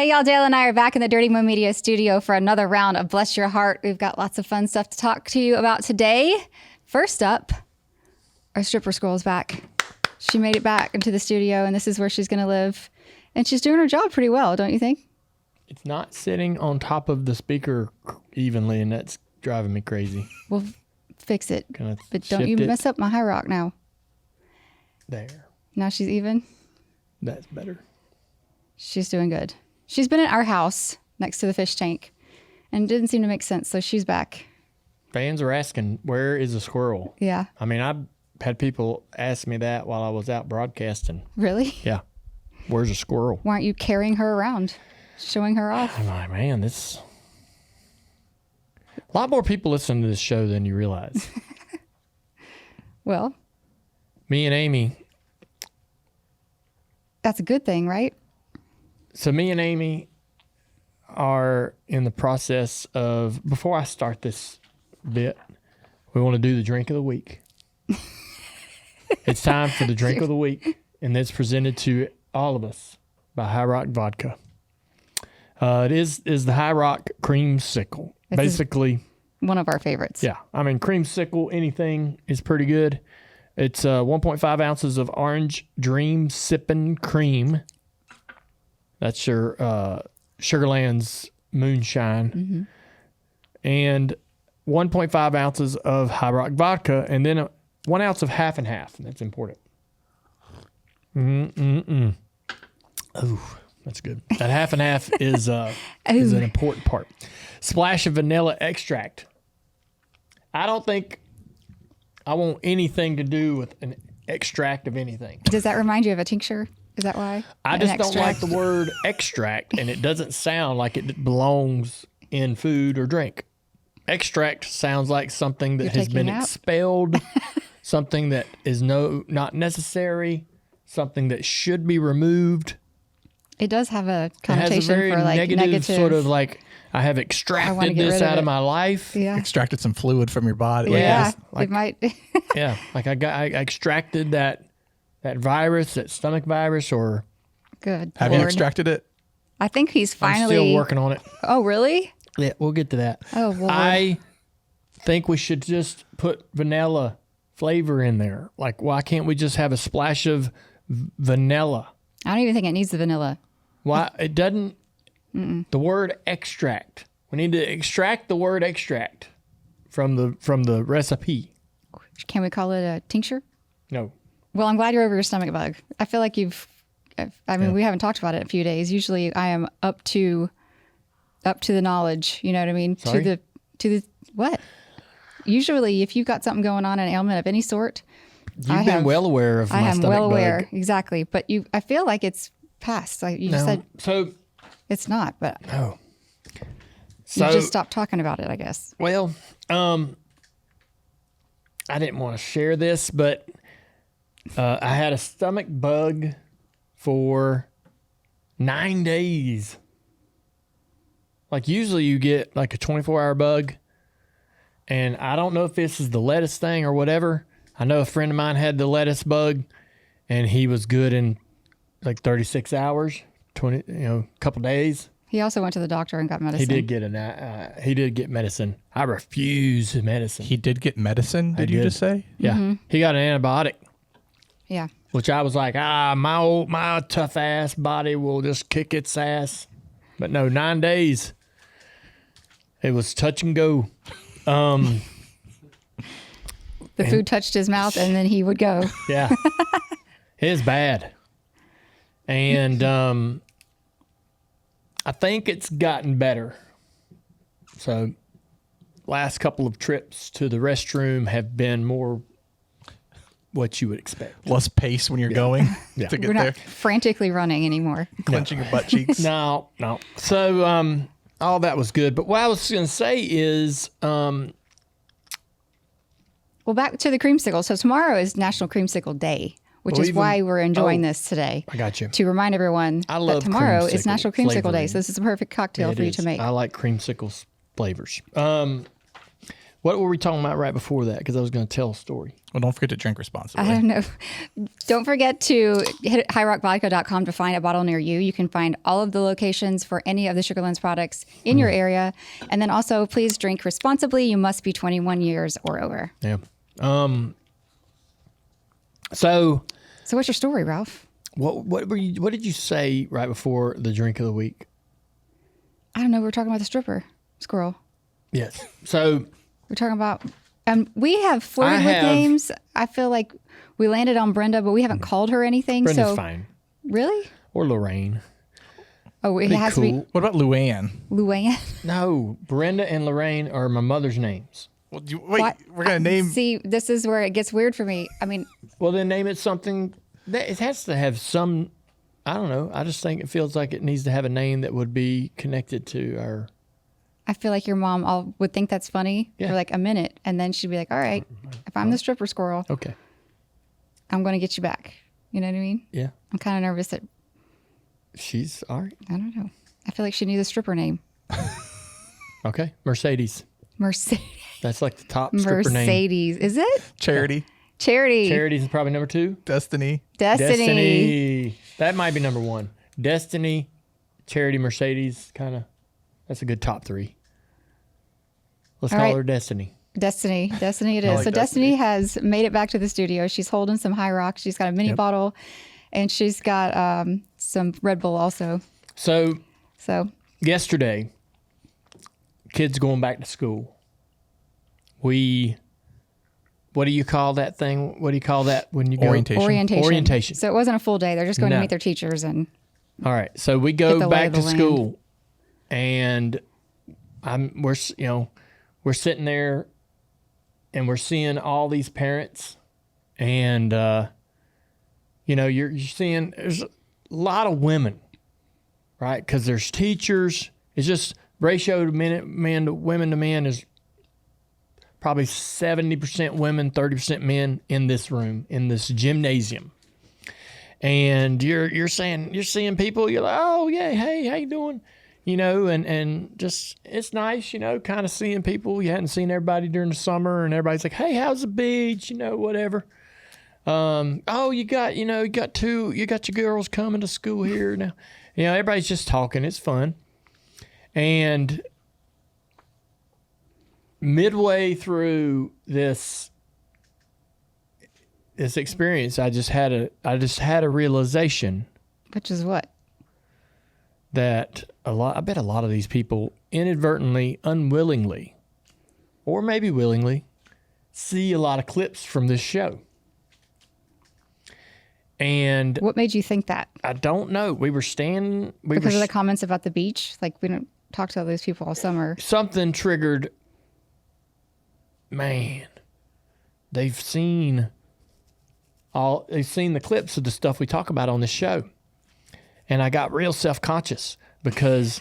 Hey, y'all, Dale and I are back in the Dirty Mo Media studio for another round of Bless Your Hardt. We've got lots of fun stuff to talk to you about today. First up, our stripper squirrel's back. She made it back into the studio, and this is where she's going to live. And she's doing her job pretty well, don't you think? It's not sitting on top of the speaker evenly, and that's driving me crazy. We'll fix it. But don't you mess up my high rock now. There. Now she's even? That's better. She's doing good. She's been at our house next to the fish tank, and it didn't seem to make sense, so she's back. Fans are asking, where is the squirrel? Yeah. I mean, I've had people ask me that while I was out broadcasting. Really? Yeah. Where's a squirrel? Why aren't you carrying her around, showing her off? I'm like, man, this... A lot more people listen to this show than you realize. Well. Me and Amy. That's a good thing, right? So me and Amy are in the process of, before I start this bit, we want to do the drink of the week. It's time for the drink of the week, and that's presented to all of us by High Rock Vodka. It is the High Rock Creamsicle. This basically one of our favorites. Yeah. I mean, creamsicle, anything is pretty good. It's 1.5 ounces of orange dream sippin' cream. That's your Sugarland's moonshine. Mm-hmm. And 1.5 ounces of High Rock vodka, and then 1 ounce of half and half. That's important. Oh, that's good. That half and half is an important part. Splash of vanilla extract. I don't think I want anything to do with an extract of anything. Does that remind you of a tincture? Is that why? I just don't like the word extract, and it doesn't sound like it belongs in food or drink. Extract sounds like something that has been expelled, something that is not necessary, something that should be removed. It does have a connotation it has a very for like negative sort of like, I have extracted this out of my life. Yeah. Extracted some fluid from your body. Yeah, like, it might. Yeah, like I extracted that virus, that stomach virus, or... Good. Have Lord. you extracted it? I think he's finally... I'm still working on it. Oh, really? Yeah, we'll get to that. Oh, well, I think we should just put vanilla flavor in there. Like, why can't we just have a splash of vanilla? I don't even think it needs the vanilla. Why? It doesn't... The word extract. We need to extract the word extract from the recipe. Can we call it a tincture? No. Well, I'm glad you're over your stomach bug. I feel like we haven't talked about it in a few days. Usually I am up to the knowledge, you know what I mean? Sorry? To the what? Usually if you've got something going on, an ailment of any sort, You've been well aware of my stomach bug. I am well aware, exactly. But I feel like it's past. Like you said, so it's not, but no. So you just stopped talking about it, I guess. Well, I didn't want to share this, but I had a stomach bug for 9 days. Like usually you get like a 24-hour bug, and I don't know if this is the lettuce thing or whatever. I know a friend of mine had the lettuce bug, and he was good in like 36 hours, a couple days. He also went to the doctor and got medicine. He did get medicine. I refuse medicine. He did get medicine, did you just say? Yeah. Mm-hmm. He got an antibiotic. Yeah. Which I was like, my tough ass body will just kick its ass. But no, 9 days. It was touch and go. The food touched his mouth and then he would go. Yeah. It's bad. And I think it's gotten better. So last couple of trips to the restroom have been more what you would expect. Less pace when you're going to get We're not there. frantically running anymore. Clenching your butt cheeks. No. So all that was good. But what I was going to say is... well, back to the creamsicle. So tomorrow is National Creamsicle Day, which is why we're enjoying this today. I got you. To remind everyone that tomorrow is National Creamsicle Day. So this is a perfect cocktail for you to make. I like creamsicle flavors. What were we talking about right before that? Because I was going to tell a story. Well, don't forget to drink responsibly. I don't know. Don't forget to hit highrockvodka.com to find a bottle near you. You can find all of the locations for any of the Sugarlands products in your area. And then also, please drink responsibly. You must be 21 years or over. Yeah. So what's your story, Ralph? what did you say right before the drink of the week? I don't know. We were talking about the stripper squirrel. Yes. So We're talking about, we have flirted with names. I feel like we landed on Brenda, but we haven't called her anything. Brenda's fine. Really? Or Lorraine. Oh, it has to be What about Luann? Luann. No, Brenda and Lorraine are my mother's names. Well, wait, What? we're going to name... See, this is where it gets weird for me. I mean, Well, then name it something. It has to have some, I don't know. I just think it feels like it needs to have a name that would be connected to our... I feel like your mom would think that's funny Yeah. for like a minute, and then she'd be like, all right, if I'm the stripper squirrel, Okay. I'm going to get you back. You know what I mean? Yeah. I'm kind of nervous that, She's all right. I don't know. I feel like she knew the stripper name. Okay. Mercedes. Mercedes. That's like the top stripper name. Mercedes. Is it? Charity. Charity. Charities is probably number 2. Destiny. Destiny. That might be number 1. Destiny, Charity, Mercedes, kind of. That's a good top 3. Let's All call right. her Destiny. Destiny it is. like So Destiny Destiny. has made it back to the studio. She's holding some High Rock. She's got a mini bottle, and she's got some Red Bull also. So So yesterday, kids going back to school. What do you call that thing? What do you call that when you go? Orientation. Orientation. So it wasn't a full day. They're just going to No. meet their teachers and All right. So we Get the go lay back of to the land. school, and we're sitting there, and we're seeing all these parents, and you're seeing there's a lot of women, right? Because there's teachers. It's just ratio to men to women to men is probably 70% women, 30% men in this room, in this gymnasium. And you're seeing people, you're like, oh yeah, hey, how you doing? And just it's nice, kind of seeing people. You hadn't seen everybody during the summer, and everybody's like, hey, how's the beach? Whatever. Oh, you got your girls coming to school here now. Everybody's just talking. It's fun. And midway through this experience, I just had a realization which is what? that I bet a lot of these people inadvertently, unwillingly, or maybe willingly, see a lot of clips from this show. And What made you think that? I don't know. We were standing. Because of the comments about the beach? Like, we don't talk to all those people all summer. Something triggered. Man, they've seen the clips of the stuff we talk about on this show, and I got real self-conscious because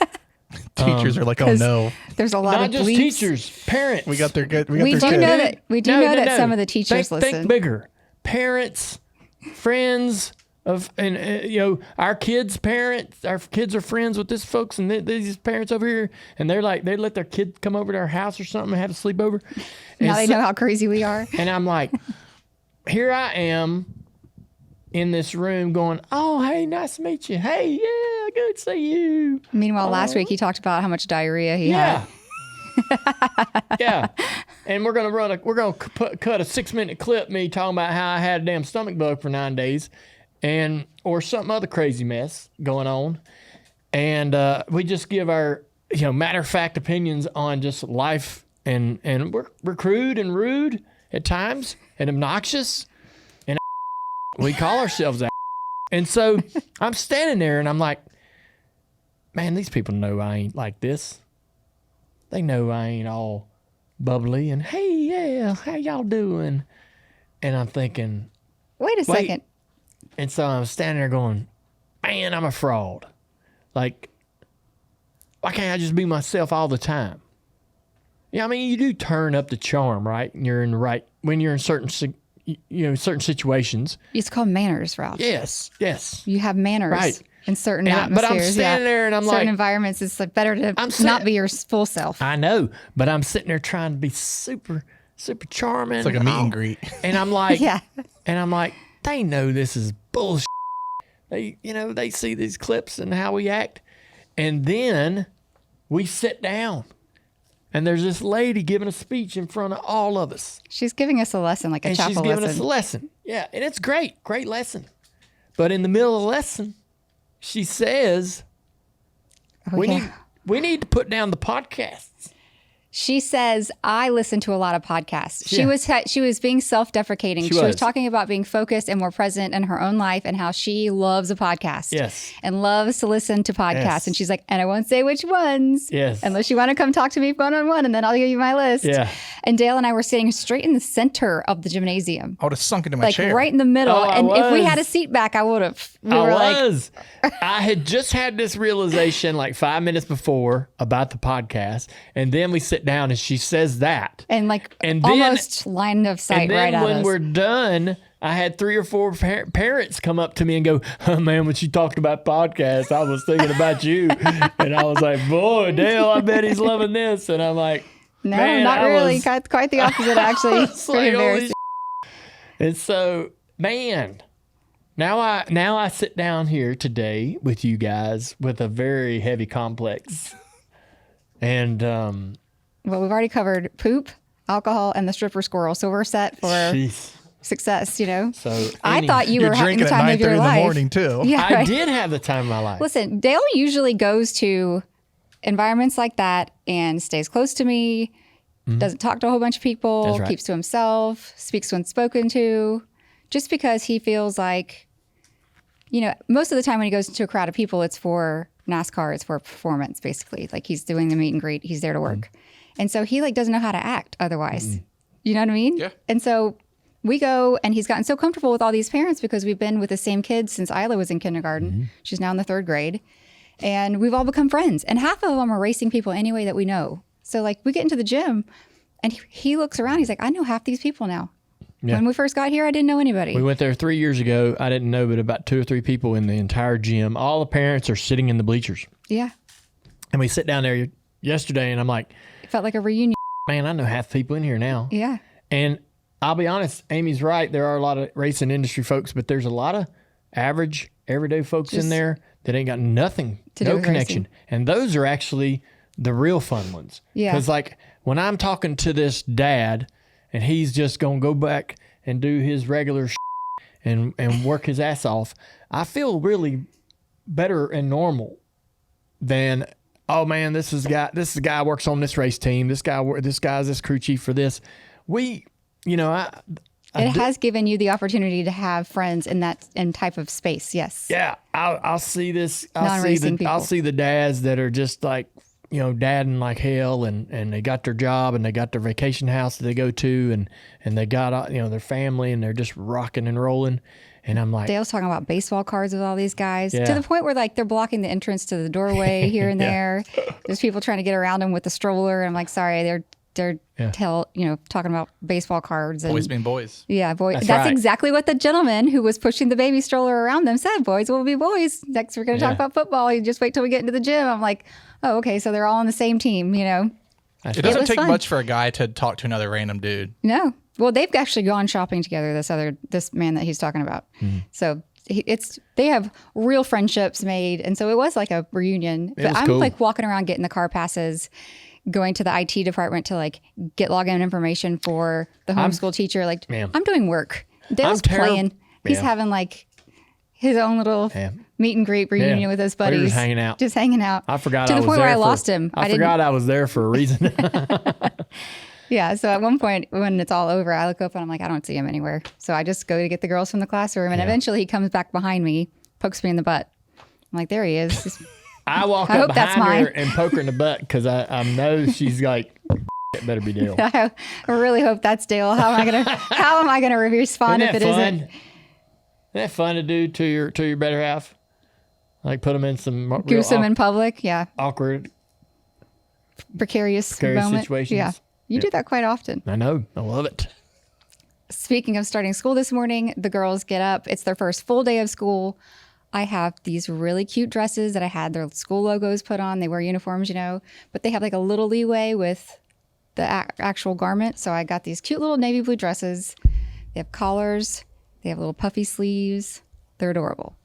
Teachers are like, oh no. There's a lot not of just bleeps. teachers, parents. We got their good. We their do good. know that. We do know that No. some of the teachers think listen. bigger. Parents, friends of, and our kids' parents. Our kids are friends with this folks and these parents over here, and they're like, they let their kid come over to our house or something and have a sleepover. Now they know how crazy we are. And I'm like, here I am in this room going, oh, hey, nice to meet you. Hey, yeah, good to see you. Meanwhile, last week he talked about how much diarrhea he had. Yeah. And we're gonna cut a 6-minute clip me talking about how I had a damn stomach bug for 9 days, or some other crazy mess going on, and we just give our matter of fact opinions on just life, and we're crude and rude at times and obnoxious, and we call ourselves that. And so I'm standing there and I'm like, man, these people know I ain't like this. They know I ain't all bubbly and, hey, yeah, how y'all doing? And I'm thinking, Wait a second. and so I'm standing there going, man, I'm a fraud. Like, why can't I just be myself all the time? Yeah, I mean, you do turn up the charm, right? And you're in the right, when you're in certain situations. It's called manners, Ralph. Yes. You have manners. Right. in certain but atmospheres. I'm standing there and I'm certain like, environments, it's like better to not be your full self. I know, but I'm sitting there trying to be super, super charming. It's like a meet and greet. And I'm like, Yeah. and I'm like, they know this is bullshit. They see these clips and how we act. And then we sit down and there's this lady giving a speech in front of all of us. She's giving us a lesson, like a And chapel she's giving lesson. us a lesson. Yeah. And it's great lesson. But in the middle of the lesson, she says, we need to put down the podcasts. She says, I listen to a lot of podcasts. Yeah. She was being self-deprecating. She was talking about being focused and more present in her own life and how she loves a podcast. Yes. And loves to listen to podcasts. Yes. And she's like, and I won't say which ones. Yes. Unless you want to come talk to me one-on-one, and then I'll give you my list. Yeah. And Dale and I were sitting straight in the center of the gymnasium. I would have sunk into my Like chair. right in the middle. Oh, and if we was. had a seat back, I would have. I had just had this realization like 5 minutes before about the podcast. And then we sit down and she says that. And then- almost line of sight And then right at when us. we're done, I had 3 or 4 parents come up to me and go, oh, man, when she talked about podcasts, I was thinking about you. And I was like, boy, Dale, I bet he's loving this. And I'm like, No, man, not I really. was- Quite the opposite, actually. It's Pretty like, holy embarrassing. And so, man, now I sit down here today with you guys with a very heavy complex. And Well, we've already covered poop, alcohol, and the stripper squirrel, so we're set for jeez. success. So I thought you You're were having the drinking at time of 9:30 your in the life. morning too. Yeah, I right. did have the time of my life. Listen, Dale usually goes to environments like that and stays close to me. Doesn't talk to a whole bunch of people. That's right. Keeps to himself. Speaks when spoken to. Just because he feels like, most of the time when he goes into a crowd of people, it's for NASCAR. It's for performance, basically. Like he's doing the meet and greet. He's there to work. And so he doesn't know how to act otherwise. You know what I mean? Yeah. And so we go, and he's gotten so comfortable with all these parents because we've been with the same kids since Isla was in kindergarten. She's now in the 3rd grade. And we've all become friends. And half of them are racing people anyway that we know. So we get into the gym and he looks around. He's like, I know half these people now. Yeah. When we first got here, I didn't know anybody. We went there 3 years ago. I didn't know but about 2 or 3 people in the entire gym. All the parents are sitting in the bleachers. Yeah. And we sit down there yesterday and I'm like, It felt like a reunion. man, I know half the people in here now. Yeah. And I'll be honest, Amy's right. There are a lot of racing industry folks, but there's a lot of average, everyday folks in there that ain't got nothing, to do no with connection. racing. And those are actually the real fun ones. Yeah. Because when I'm talking to this dad and he's just going to go back and do his regular and work his ass off, I feel really better and normal than, oh man, this is a guy works on this race team. This guy's this crew chief for this. It has given you the opportunity to have friends in that type of space. Yes. Yeah, I'll see this. Non-racing people. I'll see the dads that are just like, dadding like hell, and they got their job and they got their vacation house that they go to, and they got their family and they're just rocking and rolling. And I'm like, Dale's talking about baseball cards with all these guys Yeah. to the point where they're blocking the entrance to the doorway here and there. There's people trying to get around him with the stroller. And I'm like, sorry, they're talking about baseball cards. And, Boys being boys. Yeah, boy. That's right. exactly what the gentleman who was pushing the baby stroller around them said. Boys will be boys. Next, we're going to talk Yeah. about football. You just wait till we get into the gym. I'm like, oh, okay. So they're all on the same team, It It doesn't was take fun. much for a guy to talk to another random dude. No. Well, they've actually gone shopping together. This man that he's talking about. So they have real friendships made, and so it was like a reunion. But was I'm cool. walking around getting the car passes, going to the IT department to get login information for the homeschool teacher. Ma'am. I'm doing work. Dale's I'm playing. He's Yeah. having his own little Yeah. meet and greet reunion Yeah. with his We were buddies. just hanging out. Just hanging out. I forgot to I the was point there where I for- lost him. I forgot I was there for a reason. Yeah. So at one point when it's all over, I look up and I'm like, I don't see him anywhere. So I just go to get the girls from the classroom, and Yeah. eventually he comes back behind me, pokes me in the butt. I'm like, there he is. I walk I up hope that's behind her mine. and poke her in the butt because I know she's like, it better be Dale. I really hope that's Dale. How am I gonna respond Isn't if that it fun? isn't? Isn't that fun to do to your better half? Like put them in some real Goose him in public. Yeah. awkward. Precarious Precarious moment. situations. Yeah. You do that quite often. I know. I love it. Speaking of starting school this morning, the girls get up. It's their first full day of school. I have these really cute dresses that I had their school logos put on. They wear uniforms, but they have like a little leeway with the actual garment. So I got these cute little navy blue dresses. They have collars. They have little puffy sleeves. They're adorable.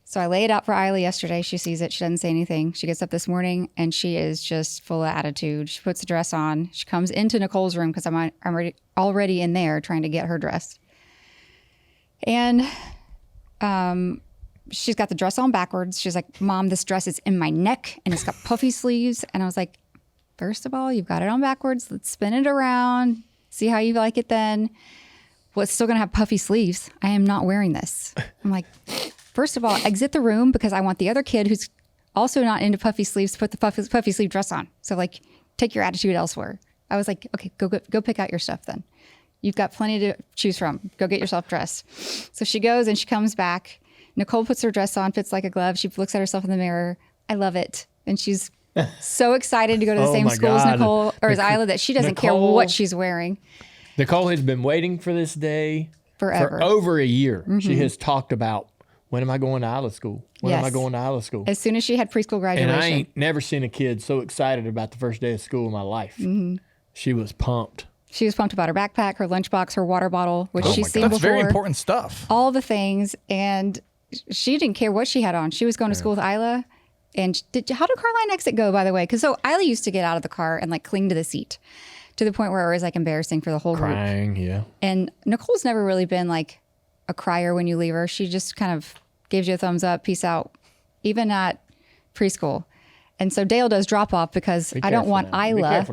So I lay it out for Isla yesterday. She sees it. She doesn't say anything. She gets up this morning and she is just full of attitude. She puts the dress on. She comes into Nicole's room because I'm already in there trying to get her dressed. And she's got the dress on backwards. She's like, Mom, this dress is in my neck and it's got puffy sleeves. And I was like, first of all, you've got it on backwards. Let's spin it around. See how you like it then. Well, it's still going to have puffy sleeves. I am not wearing this. I'm like, first of all, exit the room because I want the other kid who's also not into puffy sleeves to put the puffy sleeve dress on. So like, take your attitude elsewhere. I was like, okay, go pick out your stuff then. You've got plenty to choose from. Go get yourself dressed. So she goes and she comes back. Nicole puts her dress on, fits like a glove. She looks at herself in the mirror. I love it. And she's so excited to go to the same school as Nicole or as Isla that she doesn't care what she's wearing. Nicole has been waiting for this day forever. For over a year. Mm-hmm. She has talked about, when am I going to Isla school? When am I going to Isla school? As soon as she had preschool graduation. And I ain't never seen a kid so excited about the first day of school in my life. Mm-hmm. She was pumped. She was pumped about her backpack, her lunchbox, her water bottle, which she's seen before. That's very important stuff. All the things. And she didn't care what she had on. She was going to school with Isla. And how did Carline exit go, by the way? Because so Isla used to get out of the car and like cling to the seat to the point where it was like embarrassing for the whole group. Crying, yeah. And Nicole's never really been like a crier when you leave her. She just kind of gives you a thumbs up, peace out, even at preschool. And so Dale does drop off because I don't want Isla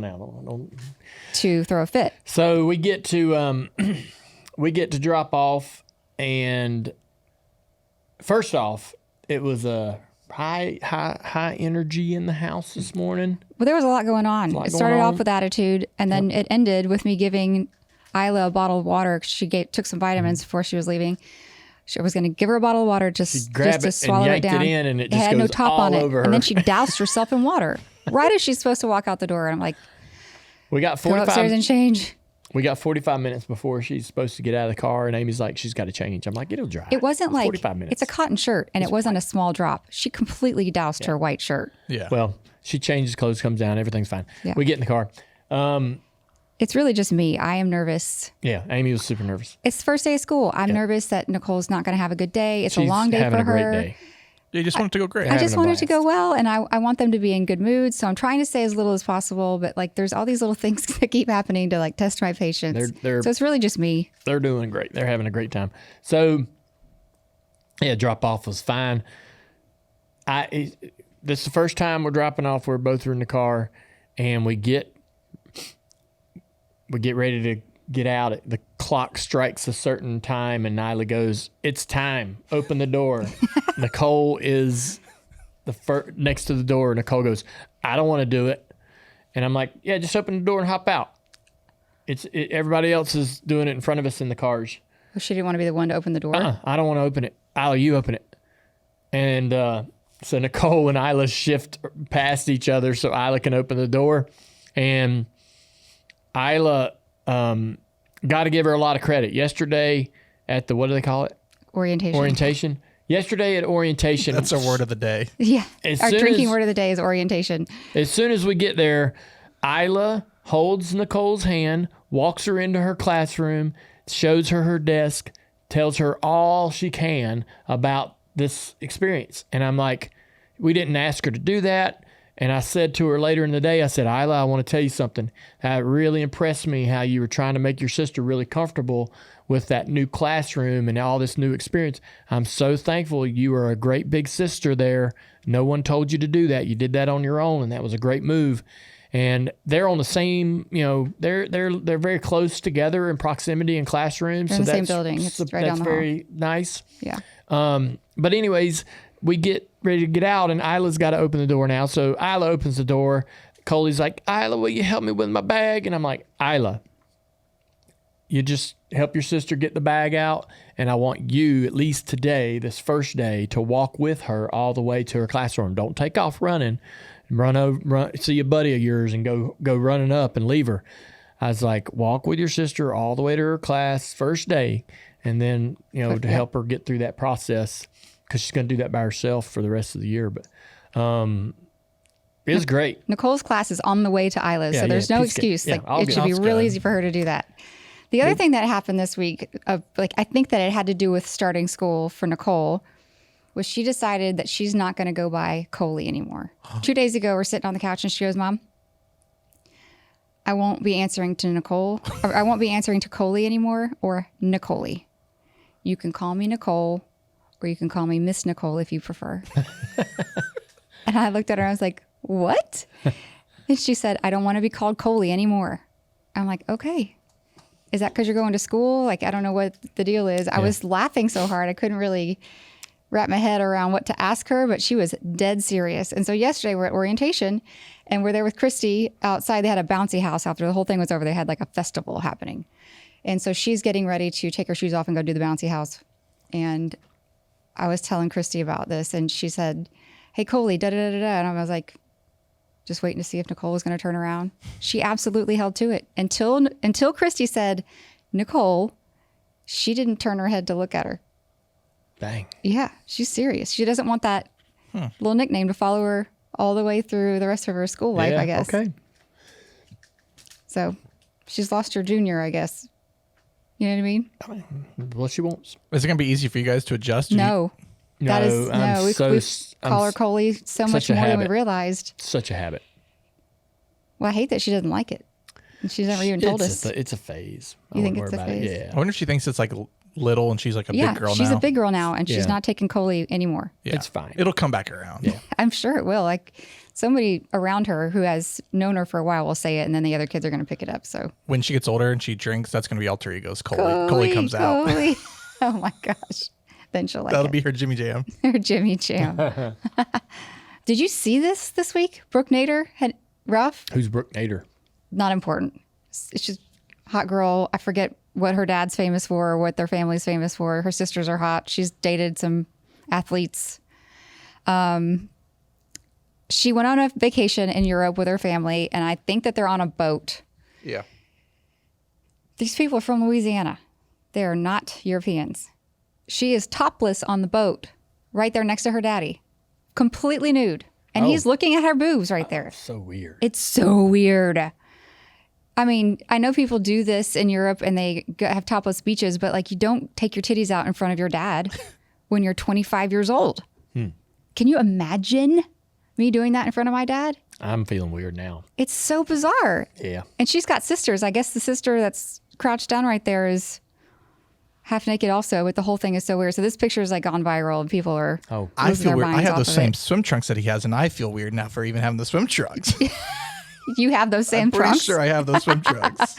to throw a fit. So we get to drop off, and first off, it was a high energy in the house this morning. Well, there was a lot going on. It started off with attitude, and then it ended with me giving Isla a bottle of water. She took some vitamins before she was leaving. I was going to give her a bottle of water just to swallow it down. It had no top on it, her. And then she doused herself in water right as she's supposed to walk out the door. And I'm like, "We got 45. Go upstairs and change." We got 45 minutes before she's supposed to get out of the car, and Amy's like, she's got to change. I'm like, it'll dry. It wasn't like 45 minutes. It's a cotton shirt, and it wasn't a small drop. She completely doused her white shirt. Yeah. Well, she changes clothes, comes down, everything's fine. Yeah. We get in the car. It's really just me. I am nervous. Yeah, Amy was super nervous. It's the first day of school. I'm nervous that Nicole's not going to have a good day. She's a long day for her. Having a great day. You just want it to go great. I just want it to go well, and I want them to be in good mood. So I'm trying to say as little as possible, but like there's all these little things that keep happening to like test my patience. So it's really just me. They're doing great. They're having a great time. So yeah, drop off was fine. This is the first time we're dropping off. We're both in the car, and we get ready to get out. The clock strikes a certain time, and Nyla goes, "It's time. Open the door." Nicole is next to the door. Nicole goes, "I don't want to do it." And I'm like, "Yeah, just open the door and hop out." Everybody else is doing it in front of us in the cars. Well, she didn't want to be the one to open the door. I don't want to open it. Isla, you open it. And so Nicole and Isla shift past each other so Isla can open the door. And Isla, got to give her a lot of credit. Yesterday at the, what do they call it? Orientation. Yesterday at orientation. That's our word of the day. Yeah. Our drinking word of the day is orientation. As soon as we get there, Isla holds Nicole's hand, walks her into her classroom, shows her her desk, tells her all she can about this experience. And I'm like, we didn't ask her to do that. And I said to her later in the day, I said, Isla, I want to tell you something. It really impressed me how you were trying to make your sister really comfortable with that new classroom and all this new experience. I'm so thankful you were a great big sister there. No one told you to do that. You did that on your own, and that was a great move. And they're on the same, they're very close together in proximity in classrooms. They're in the same building. It's right down the hall. That's very nice. Yeah. But anyways, we get ready to get out, and Isla's got to open the door now. So Isla opens the door. Coley's like, Isla, will you help me with my bag? And I'm like, Isla, you just help your sister get the bag out, and I want you, at least today, this first day, to walk with her all the way to her classroom. Don't take off running. Run, see a buddy of yours and go running up and leave her. I was like, walk with your sister all the way to her class first day, and then, to help her get through that process. because she's going to do that by herself for the rest of the year. But it was great. Nicole's class is on the way to Isla's, Yeah, so there's yeah, no piece cake. excuse. Yeah, Like it should be real easy for her to do that. The other thing that happened this week, I think that it had to do with starting school for Nicole, was she decided that she's not going to go by Coley anymore. 2 days ago, we're sitting on the couch and she goes, Mom, I won't be answering to Nicole, or I won't be answering to Coley anymore, or Nicole. You can call me Nicole, or you can call me Miss Nicole if you prefer. And I looked at her and I was like, what? And she said, I don't want to be called Coley anymore. I'm like, okay. Is that because you're going to school? Like, I don't know what the deal is. I was laughing so hard, I couldn't really wrap my head around what to ask her, but she was dead serious. And so yesterday we're at orientation and we're there with Christy outside. They had a bouncy house after the whole thing was over. They had like a festival happening. And so she's getting ready to take her shoes off and go do the bouncy house. And I was telling Christy about this and she said, hey, Coley, da-da-da-da-da. And I was like, just waiting to see if Nicole was going to turn around. She absolutely held to it until Christy said, Nicole, she didn't turn her head to look at her. Dang. Yeah, she's serious. She doesn't want that little nickname to follow her all the way through the rest of her school life, I guess. Okay. So she's lost her junior, I guess. You know what I mean? Well, she wants. Is it going to be easy for you guys to adjust? No. That is, I'm we so, call her Coley so much such a more than we habit. realized. Such a habit. Well, I hate that she doesn't like it. And she's never even told us. It's a phase. I You think wouldn't it's worry a about it. phase? I wonder if she thinks it's like little and she's like a Yeah, big girl she's now. a big girl now, and she's Yeah. not taking Coley anymore. Yeah. It's fine. It'll come back around. Yeah. I'm sure it will. Like somebody around her who has known her for a while will say it, and then the other kids are going to pick it up. So When she gets older and she drinks, that's going to be alter egos. Coley comes out. Coley. Oh my gosh. Then she'll like That'll it. be her Jimmy Jam. Her Jimmy Jam. Did you see this week? Brooke Nader had Ralph. Who's Brooke Nader? Not important. It's just hot girl. I forget what her dad's famous for or what their family's famous for. Her sisters are hot. She's dated some athletes. She went on a vacation in Europe with her family, and I think that they're on a boat. Yeah. These people are from Louisiana. They are not Europeans. She is topless on the boat, right there next to her daddy, completely nude. And he's looking at her boobs right there. So weird. It's so weird. I mean, I know people do this in Europe and they have topless beaches, but like you don't take your titties out in front of your dad when you're 25 years old. Can you imagine me doing that in front of my dad? I'm feeling weird now. It's so bizarre. Yeah. And she's got sisters. I guess the sister that's crouched down right there is half naked also, but the whole thing is so weird. So this picture is like gone viral and people are I losing feel their weird. I minds have off those of same it. swim trunks that he has, and I feel weird now for even having the swim trunks. You have those same I'm pretty trunks? sure I have those swim trunks.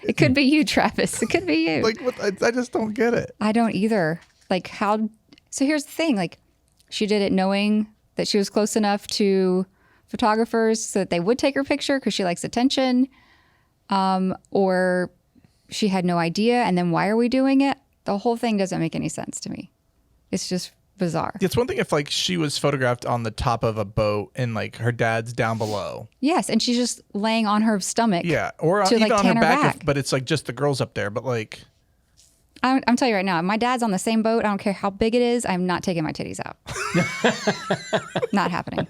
It could be you, Travis. It could be you. Like, what? I just don't get it. I don't either. Like how, so here's the thing. Like she did it knowing that she was close enough to photographers so that they would take her picture because she likes attention. Or she had no idea. And then why are we doing it? The whole thing doesn't make any sense to me. It's just bizarre. It's one thing if like she was photographed on the top of a boat and like her dad's down below. Yes. And she's just laying on her stomach. Yeah. Or to, even like, on her tan her back, back. but it's like just the girls up there. But like, I'm telling you right now, if my dad's on the same boat. I don't care how big it is. I'm not taking my titties out. Not happening.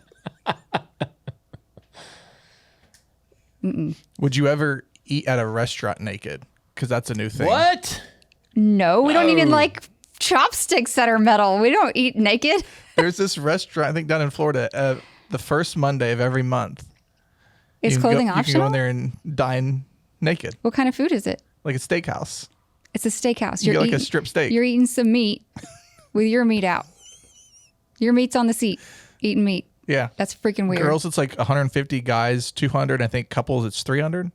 would you ever eat at a restaurant naked? Because that's a new thing. What? No, we don't even like chopsticks that are metal. We don't eat naked. There's this restaurant, I think down in Florida, the first Monday of every month. Is You can clothing go, You optional? can go in there and dine naked, What kind of food is it? like a steakhouse. It's a steakhouse. You get like a strip steak. You're eating some meat with your meat out. Your meat's on the seat, eating meat. Yeah. That's freaking weird. Girls, it's like 150. Guys, 200. I think couples, it's 300.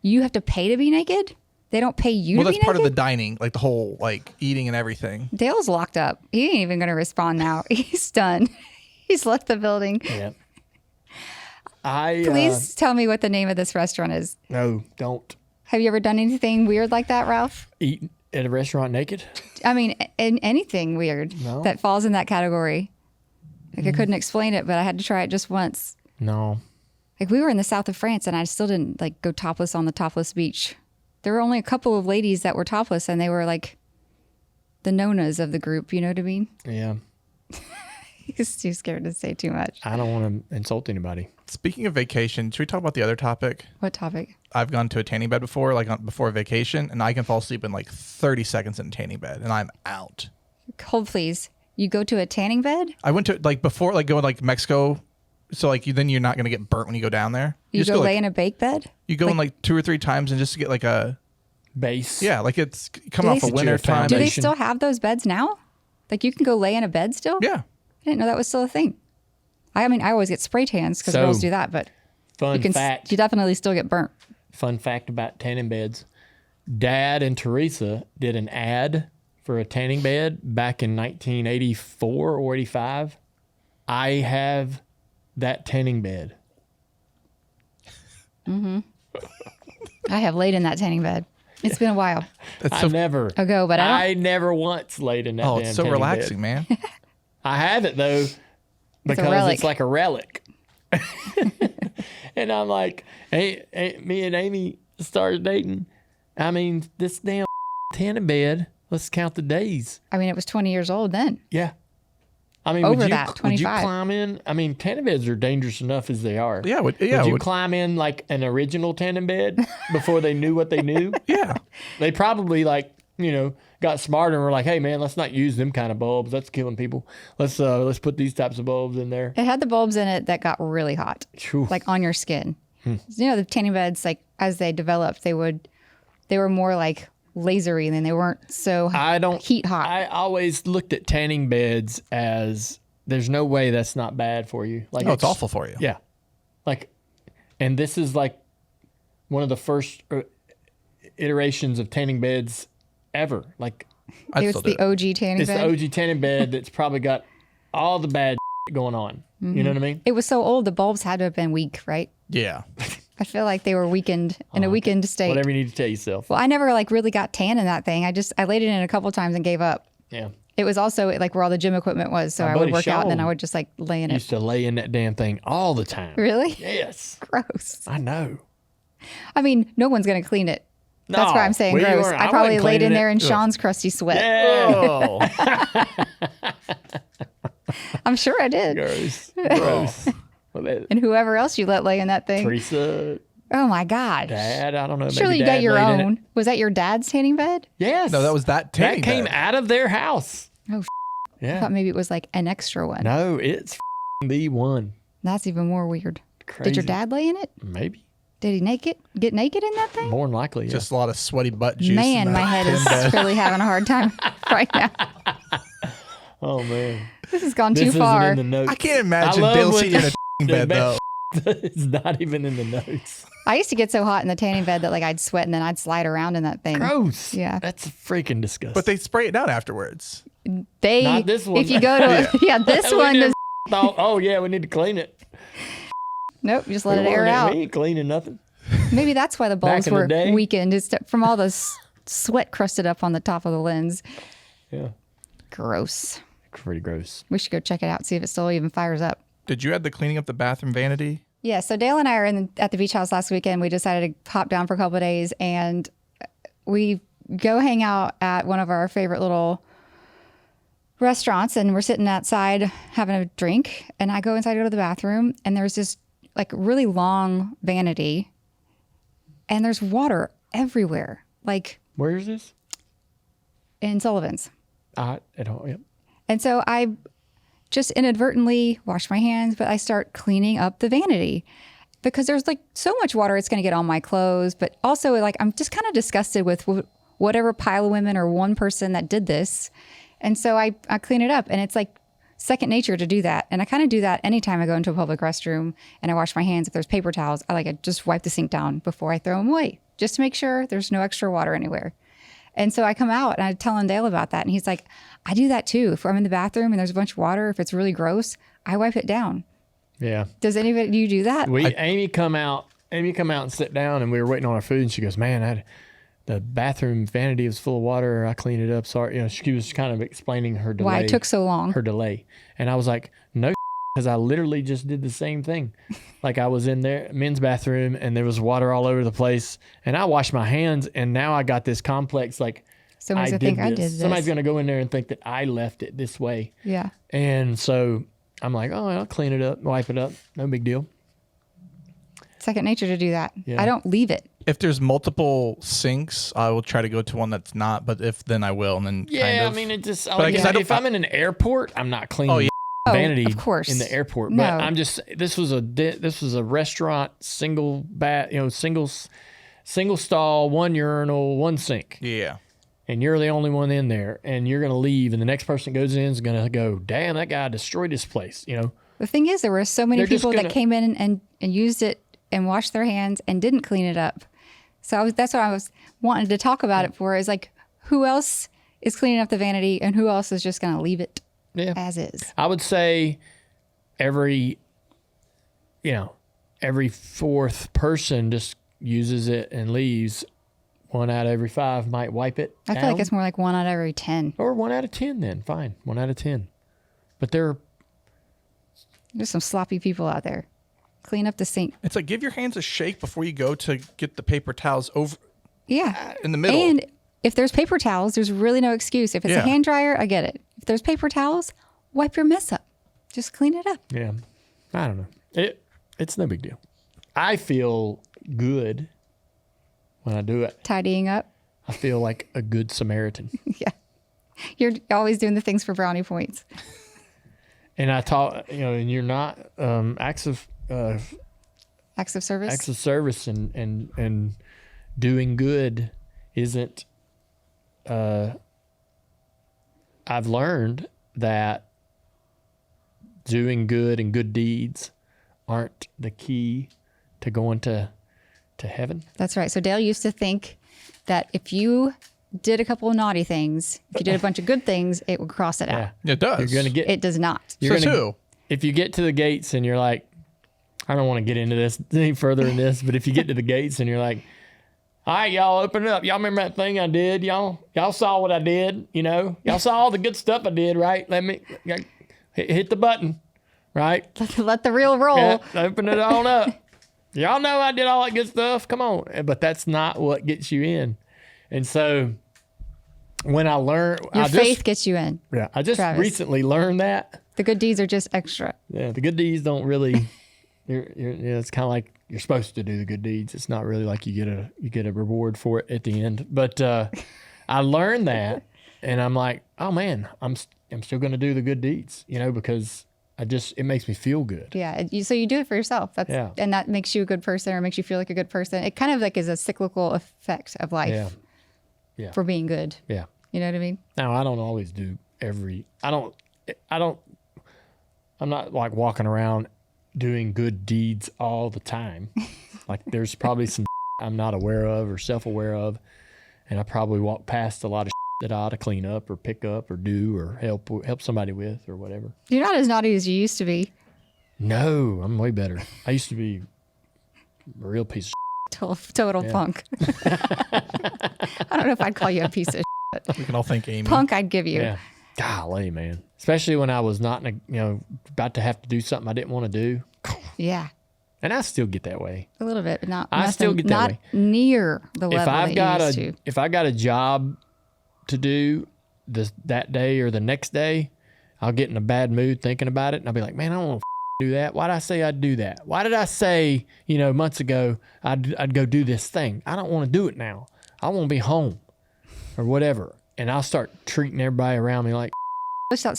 You have to pay to be naked? They don't pay you Well, to that's be part of the naked? dining, like the whole like eating and everything. Dale's locked up. He ain't even going to respond now. He's done. He's left the building. Yeah. I Please tell me what the name of this restaurant is. no, don't Have you ever done anything weird like that, Ralph? eat at a restaurant naked. I mean, anything weird No. that falls in that category. Like I couldn't explain it, but I had to try it just once. No. Like we were in the south of France and I still didn't like go topless on the topless beach. There were only a couple of ladies that were topless and they were like the Nonas of the group. You know what I mean? Yeah. He's too scared to say too much. I don't want to insult anybody. Speaking of vacation, should we talk about the other topic? What topic? I've gone to a tanning bed before, before a vacation, and I can fall asleep in like 30 seconds in a tanning bed, and I'm out. Hold, please. You go to a tanning bed? I went to before going Mexico, so then you're not gonna get burnt when you go down there. You just go lay in a bake bed? You go in 2 or 3 times and just to get like a base. Yeah, like it's coming off a get you winter a time. Do they foundation. still have those beds now? Like you can go lay in a bed still? Yeah. I didn't know that was still a thing. I mean, I always get spray tans because So, girls do that, but Fun you fact. definitely still get burnt. Fun fact about tanning beds. Dad and Teresa did an ad for a tanning bed back in 1984 or 85. I have that tanning bed. I have laid in that tanning bed. It's been a while That's I never ago, but I never once laid in that oh, damn it's so tanning relaxing, bed. man. I have it though because relic. it's like a relic. And I'm like, hey, me and Amy started dating. I mean, this damn tanning bed, let's count the days. I mean, it was 20 years old then. Yeah. I mean, Over would you, that, would you 25. climb in? I mean, tanning beds are dangerous enough as they are. Yeah, Would you climb in like an original tanning bed before they knew what they knew? Yeah. They probably got smarter and were like, hey man, let's not use them kind of bulbs. That's killing people. Let's put these types of bulbs in there. It had the bulbs in it that got really hot, Phew. like on your skin. The tanning beds, like as they developed, they were more like lasery and then they weren't so heat hot. I always looked at tanning beds as there's no way that's not bad for you. Like Oh, it's awful for you. Yeah. And this is like one of the first iterations of tanning beds ever. Like I'd It's still do the it. OG tanning it's bed. the OG tanning bed that's probably got all the bad going on. You know what I mean? It was so old, the bulbs had to have been weak, right? Yeah. I feel like they were weakened in a weakened state. Whatever you need to tell yourself. Well, I never really got tan in that thing. I laid it in a couple times and gave up. Yeah. It was also like where all the gym equipment was, so My I would buddy work out and then Sean I would just like lay in it. Used to lay in that damn thing all the time. Really? Yes. Gross. I know. I mean, no one's gonna clean it. That's why I'm saying we gross. weren't- I I probably wasn't laid in cleaning there it. in Sean's crusty sweat. Yeah. I'm sure I did. Gross. Gross. Well, that- And whoever else you let lay in that thing. Teresa, Oh my gosh. Dad, I don't know. Surely maybe you got Dad your laid in it. own. Was that your dad's tanning bed? Yes. No, that was that tanning That came bed. out of their house. Oh, I Yeah. thought maybe it was like an extra one. No, it's the one. That's even more weird. Crazy. Did your dad lay in it? Maybe. Did he get naked in that thing? More than likely. Yeah. Just a lot of sweaty butt juice. Man, in my that head tin is bed. really having a hard time right now. Oh man. This has gone This too isn't far. in the notes. I can't imagine love Dale when sitting in a the bed though. It's not even in the notes. I used to get so hot in the tanning bed that like I'd sweat and then I'd slide around in that thing. Gross. Yeah. That's freaking disgusting. But they spray it down afterwards. They Not this one. if you go to this We one just is thought, oh yeah, we need to clean it. nope, you just let We it air weren't- out. We ain't cleaning nothing. Maybe that's why the Back bulbs in the were day. weakened. It's from all the sweat crusted up on the top of the lens. Yeah. Gross. Pretty gross. We should go check it out, see if it still even fires up. Did you add the cleaning up the bathroom vanity? Yeah, so Dale and I are at the beach house last weekend. We decided to hop down for a couple of days, and we go hang out at one of our favorite little restaurants, and we're sitting outside having a drink, and I go inside to go to the bathroom, and there's this like really long vanity, and there's water everywhere, like Where is this? in Sullivan's. At home. Yep. And so I just inadvertently wash my hands, but I start cleaning up the vanity because there's like so much water it's going to get on my clothes. But also like I'm just kind of disgusted with whatever pile of women or one person that did this. And so I clean it up, and it's like second nature to do that. And I kind of do that anytime I go into a public restroom and I wash my hands. If there's paper towels, I just wipe the sink down before I throw them away, just to make sure there's no extra water anywhere. And so I come out and I tell Dale about that. And he's like, I do that too. If I'm in the bathroom and there's a bunch of water, if it's really gross, I wipe it down. Yeah. Do you do that? Amy come out and sit down, and we were waiting on our food, and she goes, man, the bathroom vanity was full of water. I cleaned it up. Sorry. She was kind of explaining her delay. Why it took so long. Her delay. And I was like, no, because I literally just did the same thing. Like I was in there, men's bathroom, and there was water all over the place, and I washed my hands, and now I got this complex, like Somebody's going to think I did this. Somebody's going to go in there and think that I left it this way. Yeah. And so I'm like, oh, I'll clean it up, wipe it up. No big deal. Second nature to do that. Yeah. I don't leave it. If there's multiple sinks, I will try to go to one that's not. But then I will, and then Yeah, kind of. I mean, it just. If I'm in an airport, I'm not cleaning. Oh, yeah. Vanity of course. in the airport. No. But I'm just. This was a restaurant, single single stall, one urinal, one sink. Yeah. And you're the only one in there, and you're gonna leave, and the next person goes in is gonna go, damn, that guy destroyed this place. The thing is, there were so many They're just people gonna- that came in and used it and washed their hands and didn't clean it up. So that's what I was wanting to talk about it for, is like, who else is cleaning up the vanity and who else is just going to leave it as is? I would say every fourth person just uses it and leaves. 1 out of every 5 might wipe it I feel like it's more like 1 out of every 10. Or 1 out of 10 then. Fine. 1 out of 10. But there's some sloppy people out there. Clean up the sink. It's like, give your hands a shake before you go to get the paper towels over Yeah. in the middle. And if there's paper towels, there's really no excuse. If it's a hand dryer, I get it. If there's paper towels, wipe your mess up. Just clean it up. Yeah. I don't know. It's no big deal. I feel good when I do it. Tidying up. I feel like a good Samaritan. Yeah. You're always doing the things for brownie points. And I taught, and you're not acts of service. Acts of service and doing good isn't. I've learned that doing good and good deeds aren't the key to going to heaven. That's right. So Dale used to think that if you did a couple of naughty things, if you did a bunch of good things, it would cross it out. It does. You're gonna get. It does not. If you get to the gates and you're like, I don't want to get into this any further in this, but if you get to the gates and you're like, all right, y'all, open it up. Y'all remember that thing I did? Y'all saw what I did, Y'all saw all the good stuff I did, right? Let me hit the button, right? Let the reel roll. Yeah, open it on up. Y'all know I did all that good stuff. Come on. But that's not what gets you in. And so when I learned... Your faith gets you in. Yeah, I just Travis. recently learned that. The good deeds are just extra. Yeah, the good deeds don't really... it's kind of like you're supposed to do the good deeds. It's not really like you get a reward for it at the end. But I learned that, and I'm like, oh man, I'm still going to do the good deeds, because it makes me feel good. Yeah. So you do it for yourself. And that makes you a good person, or makes you feel like a good person. It kind of like is a cyclical effect of life. Yeah. For being good. Yeah. You know what I mean? Now I don't always do I'm not like walking around doing good deeds all the time. Like there's probably some I'm not aware of or self-aware of, and I probably walk past a lot of that I ought to clean up or pick up or do or help somebody with or whatever. You're not as naughty as you used to be. No, I'm way better. I used to be a real piece of Total punk. I don't know if I'd call you a piece of We can all thank Amy. punk. I'd give you. Yeah. Golly, man. Especially when I was not, about to have to do something I didn't want to do. Yeah. And I still get that way. A little bit, but not. I still get that not way. Near the level If I've got a job to do that day or the next day, I'll get in a bad mood thinking about it, and I'll be like, man, I don't want to do that. Why did I say I'd do that? Why did I say, months ago I'd go do this thing? I don't want to do it now. I want to be home or whatever. And I'll start treating everybody around me like. Start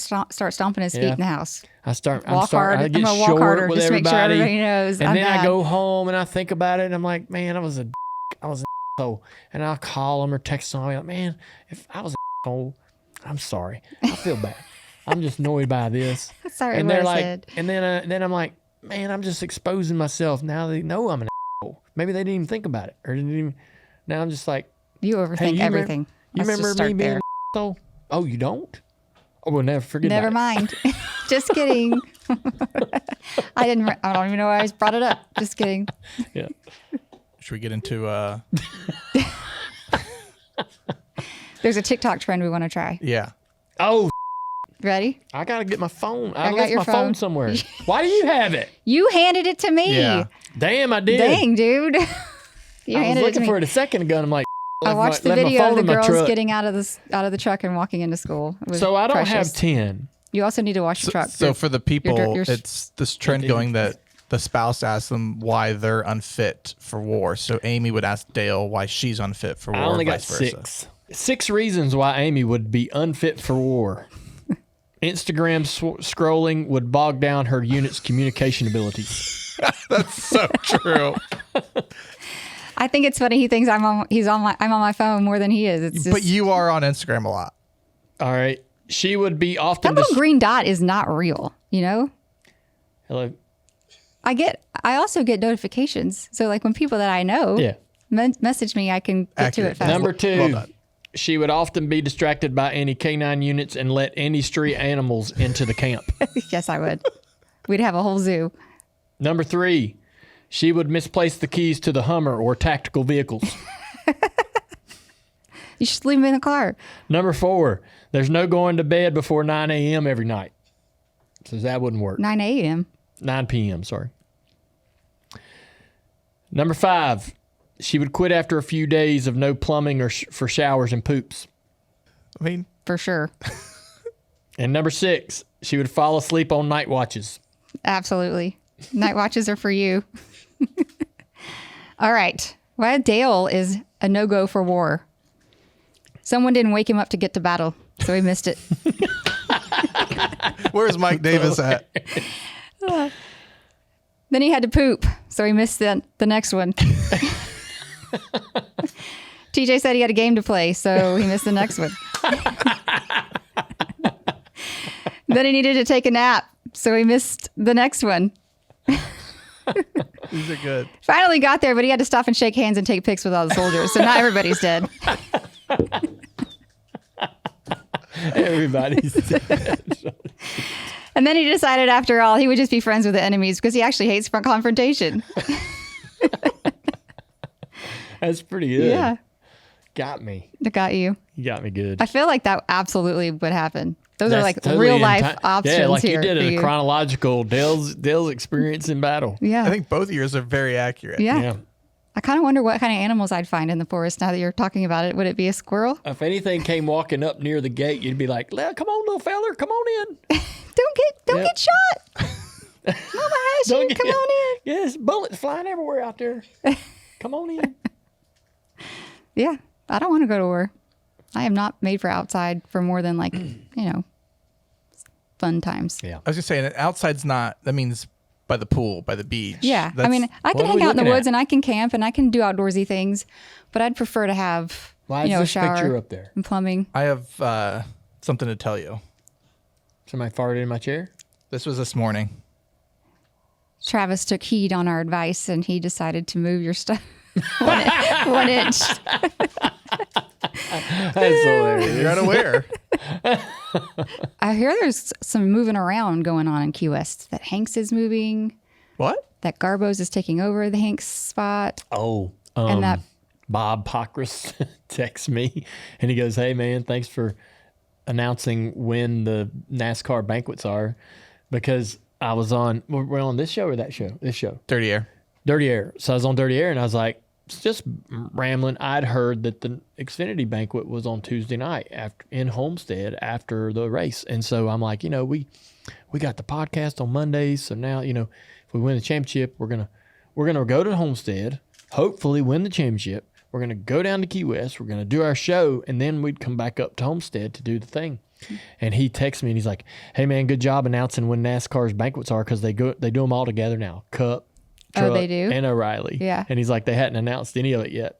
stomping his feet in the house. I get I'm gonna walk short harder with just to make sure everybody knows. And I'm then bad. I go home and I think about it and I'm like, man, I was an asshole. And I'll call them or text them. I'll be like, man, if I was an asshole, I'm sorry. I feel bad. I'm just annoyed by this. Sorry, and what they're I like, said. and then I'm like, man, I'm just exposing myself. Now they know I'm an asshole. Maybe they didn't even think about it, or didn't even. Now I'm just like, You overthink everything. You remember me being an asshole? Oh, you don't? Oh, we'll never forget. Never about mind. Just kidding. I don't even know why I brought it up. Just kidding. Yeah. Should we get into? There's a TikTok trend we want to try. Yeah. Oh, Ready? I gotta get my phone. I got left your my phone somewhere. Why do you have it? You handed it to me. Yeah. Damn, I did. Dang, dude. You I was handed it to looking me. for it a second ago, and I'm like, I watched the left my video of phone the in my girls truck. getting out of the truck and walking into school. It was So I don't precious. have 10. You also need to wash the truck. So for the people, your- it's this trend going that the spouse asks them why they're unfit for war. So Amy would ask Dale why she's unfit for war. I only got vice versa. 6. 6 reasons why Amy would be unfit for war. Instagram scrolling would bog down her unit's communication abilities. That's so true. I think it's funny. He thinks I'm on my phone more than he is. It's just, But you are on Instagram a lot. All right. She would be often... that little green dot is not real. You know. Hello? I also get notifications. So like when people that I know Yeah. message me, I can get to it Accurate. fast. Number Well 2, done. she would often be distracted by any canine units and let any street animals into the camp. Yes, I would. We'd have a whole zoo. Number 3, she would misplace the keys to the Hummer or tactical vehicles. You should leave them in the car. Number 4, there's no going to bed before 9 a.m. every night. So that wouldn't work. 9 a.m. 9 p.m., sorry. Number 5, she would quit after a few days of no plumbing or for showers and poops. I mean, For sure. And number 6, she would fall asleep on night watches. Absolutely. Night watches are for you. All right. Why Dale is a no-go for war. Someone didn't wake him up to get to battle, so he missed it. where's Mike Davis at? Then he had to poop, so he missed the next one. TJ said he had a game to play, so he missed the next one. Then he needed to take a nap, so he missed the next one. These are good. Finally got there, but he had to stop and shake hands and take pics with all the soldiers, so not everybody's dead. Everybody's dead. And then he decided after all, he would just be friends with the enemies because he actually hates confrontation. That's pretty good. Yeah, Got me. that got you. You got me good. I feel like that absolutely would happen. Those are That's like totally real in life time. options Yeah, like here. you did for a you. chronological Dale's experience in battle. Yeah. I think both of yours are very accurate. Yeah. I kind of wonder what kind of animals I'd find in the forest now that you're talking about it. Would it be a squirrel? If anything came walking up near the gate, you'd be like, come on, little feller, come on in. Don't Yep. get shot. Mama has you. Come on in. Yes, bullets flying everywhere out there. Come on in. Yeah. I don't want to go to war. I am not made for outside for more than fun times. Yeah. I was just saying, outside's not, that means by the pool, by the beach. Yeah. I That's- mean, I can what are hang we out in the looking woods at? and I can camp and I can do outdoorsy things, but I'd prefer to have, Why is a this picture shower up there? and plumbing. I have something to tell you. Somebody farted in my chair? This was this morning. Travis took heed on our advice and he decided to move your stuff 1 inch. That's hilarious. You're unaware. I hear there's some moving around going on in Key West. That Hanks is moving. What? That Garbo's is taking over the Hanks spot. Oh, And that Bob Pockris texts me and he goes, "Hey man, thanks for announcing when the NASCAR banquets are," because I was on, we're on this show or that show? This show. Dirty air. Dirty Air. So I was on Dirty Air and I was like, it's just rambling. I'd heard that the Xfinity banquet was on Tuesday night in Homestead after the race. And so I'm like, we got the podcast on Mondays. So now, if we win the championship, we're going to go to Homestead, hopefully win the championship. We're going to go down to Key West. We're going to do our show. And then we'd come back up to Homestead to do the thing. And he texts me and he's like, "Hey man, good job announcing when NASCAR's banquets are, because they do them all together now. Cup, Truck, they do? and O'Reilly." Yeah. And he's like, they hadn't announced any of it yet.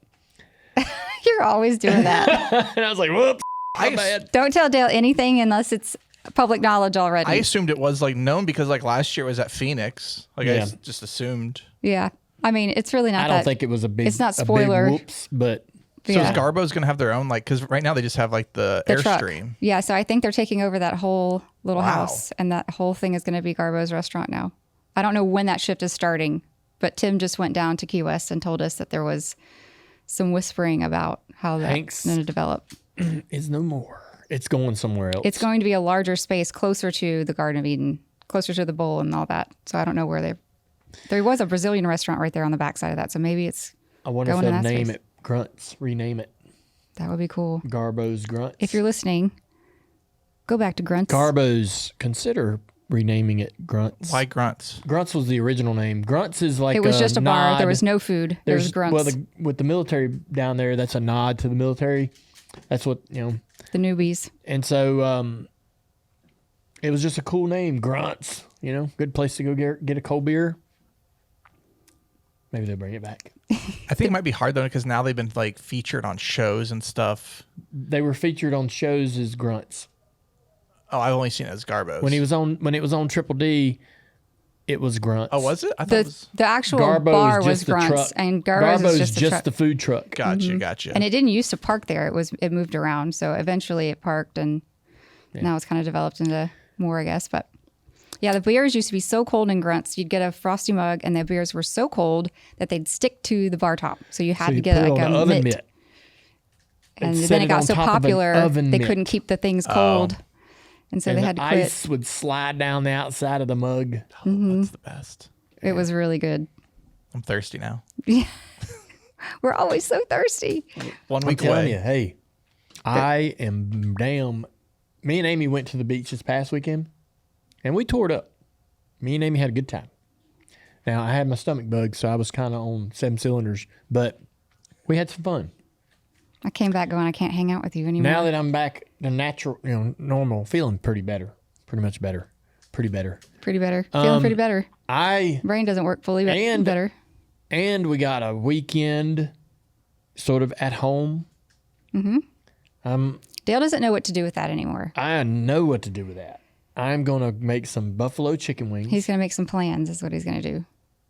You're always doing that. And I was like, whoops, my bad. Don't tell Dale anything unless it's public knowledge already. I assumed it was known because last year it was at Phoenix. I Yeah. just assumed. yeah. I mean, it's really not I that. don't think it was a big, it's not a big spoiler. whoops, but So Yeah. is Garbo's going to have their own, because right now they just have the truck. Airstream. Yeah, so I think they're taking over that whole little Wow. house, and that whole thing is going to be Garbo's restaurant now. I don't know when that shift is starting, but Tim just went down to Key West and told us that there was some whispering about how Hanks. that's going to develop. it's no more. It's going somewhere else. It's going to be a larger space closer to the Garden of Eden, closer to the bowl and all that. So I don't know where there was a Brazilian restaurant right there on the backside of that. So maybe it's I wonder if going in they'll that name space. it Grunts, rename it. That would be cool. Garbo's Grunts. If you're listening, go back to Grunts. Garbo's, consider renaming it Grunts. Why Grunts? Grunts was the original name. Grunts is like It was just a bar. nod. There was no food. There was Grunts. Well, with the military down there, that's a nod to the military. That's what, the newbies. And so it was just a cool name, Grunts. Good place to go get a cold beer. Maybe they'll bring it back. I think it might be hard though because now they've been like featured on shows and stuff. They were featured on shows as Grunts. Oh, I've only seen it as Garbos. When it was on Triple D, it was Grunts. Oh, was it? I thought it was... The actual Garbo's bar was just the Grunts, truck. and Garbo's is just the food truck. Gotcha. And it didn't used to park there. It moved around, so eventually it parked, and now it's kind of developed into more, I guess. But yeah, the beers used to be so cold in Grunts. You'd get a frosty mug, and the beers were so cold that they'd stick to the bar top. So you had to get like a mitt. And then it got so popular they couldn't keep the things cold. And so they had to quit. Ice would slide down the outside of the mug. Oh, that's the best. It was really good. I'm thirsty now. Yeah. We're always so thirsty. 1 I'm week telling away. you, hey, I am damn. Me and Amy went to the beach this past weekend, and we tore it up. Me and Amy had a good time. Now, I had my stomach bug, so I was kind of on 7 cylinders, but we had some fun. I came back going, I can't hang out with you anymore. Now that I'm back to natural, normal, feeling pretty better. Pretty much better. Pretty better. Pretty better. Feeling pretty better. Brain doesn't work fully, but better. And we got a weekend sort of at home. Mm-hmm. Dale doesn't know what to do with that anymore. I know what to do with that. I'm going to make some buffalo chicken wings. He's going to make some plans is what he's going to do.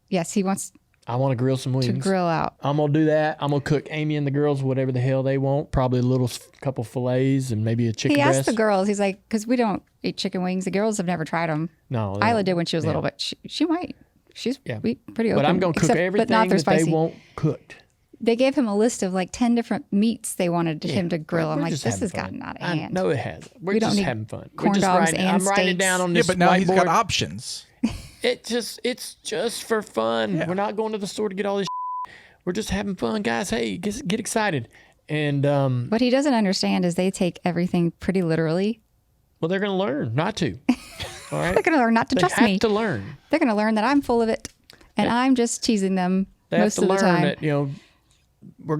Yes, he wants I want to grill some wings. to grill out. I'm going to do that. I'm going to cook Amy and the girls whatever the hell they want. Probably a little couple fillets and maybe a chicken He breast. asked the girls, he's like, because we don't eat chicken wings. The girls have never tried them. No. Isla did when she was little, but she might. She's pretty open. But I'm going to cook everything that they want cooked. They gave him a list of like 10 different meats they wanted him to grill. I'm like, this has gotten out of hand. No, it hasn't. We don't just need having fun. corn dogs and I'm writing it steaks. down on Yeah, this but now whiteboard. he's got options. It's just for fun. Yeah. We're not going to the store to get all this shit. We're just having fun, guys. Hey, get excited. And what he doesn't understand is they take everything pretty literally. well, they're going to learn not to. All right? They're going to learn not to trust They me. have to learn. They're going to learn that I'm full of it, and I'm just teasing them They most have to of the learn time. that we're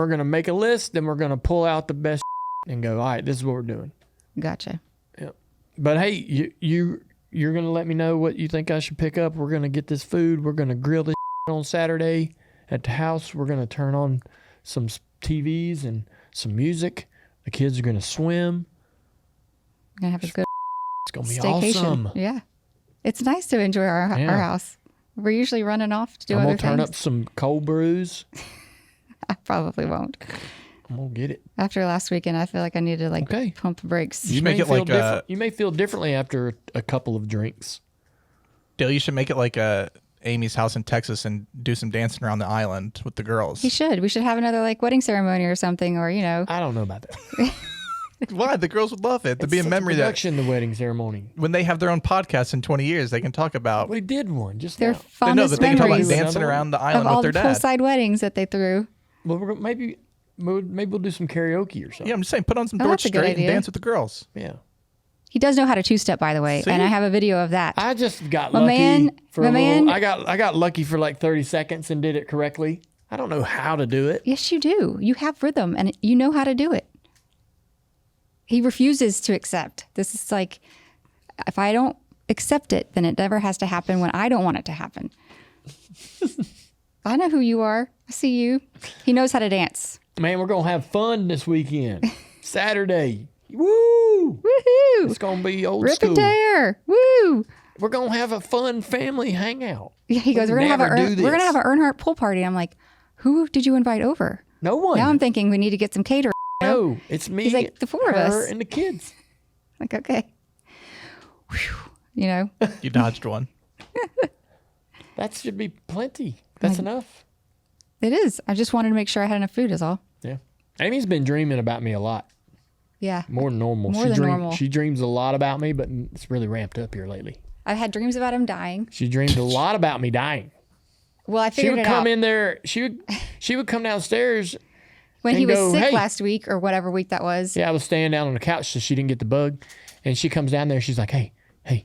gonna make a list, then we're gonna pull out the best and go. All right, this is what we're doing. Gotcha. Yeah. But hey, you're gonna let me know what you think I should pick up. We're gonna get this food. We're gonna grill this on Saturday at the house. We're gonna turn on some TVs and some music. The kids are gonna swim. We're going to have a good It's gonna be staycation. awesome. Yeah. It's nice to enjoy our house. We're usually running off to do I'm other gonna turn things. up some cold brews. I probably won't. I'm gonna get it. After last weekend, I feel like I need to pump the brakes. You make it like you may feel differently after a couple of drinks. Dale, you should make it like Amy's house in Texas and do some dancing around the island with the girls. He should. We should have another wedding ceremony or something, or I don't know about that. Why? The girls would love it. To It's be a such memory that production, the wedding ceremony. when they have their own podcast in 20 years, they can talk about. We did one just their now. They know fondest that they can talk about memories dancing around the of island all with the their dad. poolside weddings that they threw. Well, maybe we'll do some karaoke or something. Yeah, I'm just saying, put on some Oh, George that's a good Strait and idea. dance with the girls. Yeah. He does know how to two-step, by the way, See? and I have a video of that. I just got My lucky man- for my a little. man- I got lucky for like 30 seconds and did it correctly. I don't know how to do it. Yes, you do. You have rhythm, and you know how to do it. He refuses to accept. This is like, if I don't accept it, then it never has to happen when I don't want it to happen. I know who you are. I see you. He knows how to dance. Man, we're gonna have fun this weekend. Saturday. Woo! Woohoo! It's gonna be old Rip school. it there. Woo! We're gonna have a fun family hangout. Yeah, he goes, We we're gonna never do have this. an Earnhardt pool party. I'm like, who did you invite over? No one. Now I'm thinking we need to get some catering. No, it's me. He's like, the four of her, us. and the kids. Like, okay. Whew. You dodged one. That should be plenty. That's enough. It is. I just wanted to make sure I had enough food is all. Yeah. Amy's been dreaming about me a lot. Yeah. More than normal. More than normal. She dreams a lot about me, but it's really ramped up here lately. I've had dreams about him dying. She dreamed a lot about me dying. Well, I She figured would it come out. in there. She would come downstairs When and he was go, sick hey. last week or whatever week that was. Yeah, I was staying down on the couch so she didn't get the bug. And she comes down there. She's like, hey, I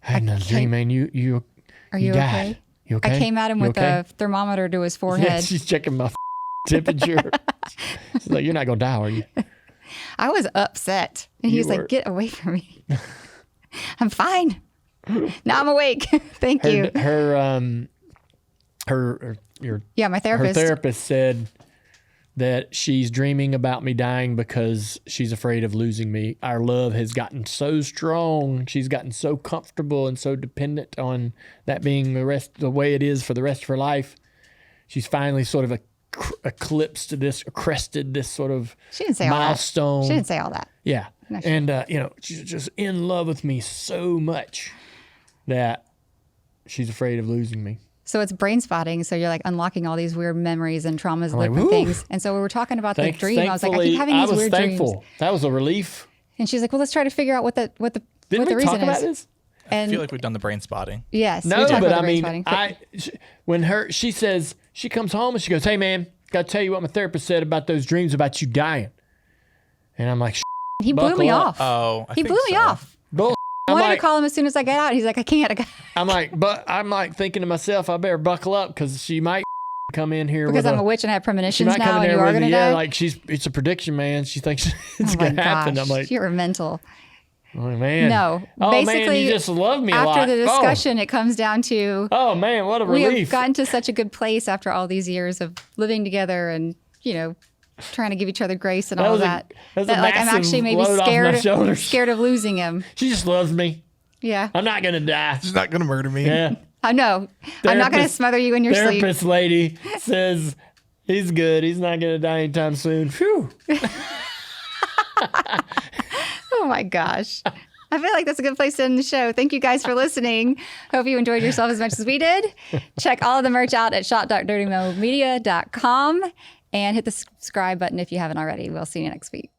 had another dream, man. You Are you died. okay? You okay? I came at him You with a thermometer to his forehead. Yeah, she's checking my temperature. She's like, you're not going to die, are you? I was upset. And he You was like, were. get away from me. I'm fine. Now I'm awake. Thank you. Yeah, my her therapist. therapist said that she's dreaming about me dying because she's afraid of losing me. Our love has gotten so strong. She's gotten so comfortable and so dependent on that being the way it is for the rest of her life. She's finally sort of crested this sort of She didn't say milestone. all that. She didn't say all that. Yeah. No, she And, she's just in love with me so much that she's afraid of losing me. So it's brain spotting. So you're like unlocking all these weird memories and traumas and like, different woo. things. And so we were talking about the dream. I was like, I keep having I these was weird thankful. dreams. That was a relief. And she's like, well, let's try to figure out what the Didn't we reason talk about is. this? And I feel like we've done the brain spotting. yes, we No, talked but about I the brain mean, spotting. she says, she comes home and she goes, hey, man, got to tell you what my therapist said about those dreams about you dying. And I'm like, He blew me buckle up. off. Oh, He blew me off. bull. I I'm wanted like, to call him as soon as I got out. He's like, I can't. I'm like thinking to myself, I better buckle up because she might come in here Because with I'm a witch and I have she premonitions might come now in and here you are with going to yeah, die. like it's a prediction, man. She thinks it's Oh my gonna happen. gosh, I'm like, you're mental. oh man, No, oh man, basically, you just love me a lot. After the discussion, it comes down to Oh man, what a we relief! have gotten to such a good place after all these years of living together and, trying to give each other grace and all was a- that. that was a like I'm massive actually maybe load off my shoulders. scared of losing him. She just loves me. Yeah. I'm not gonna die. She's not gonna murder me. Yeah. I know. I'm not going to Therapist- smother you in your sleep. Therapist lady says he's good. He's not gonna die anytime soon. Phew. Oh my gosh. I feel like that's a good place to end the show. Thank you guys for listening. Hope you enjoyed yourself as much as we did. Check all of the merch out at shop.dirtymomedia.com and hit the subscribe button if you haven't already. We'll see you next week.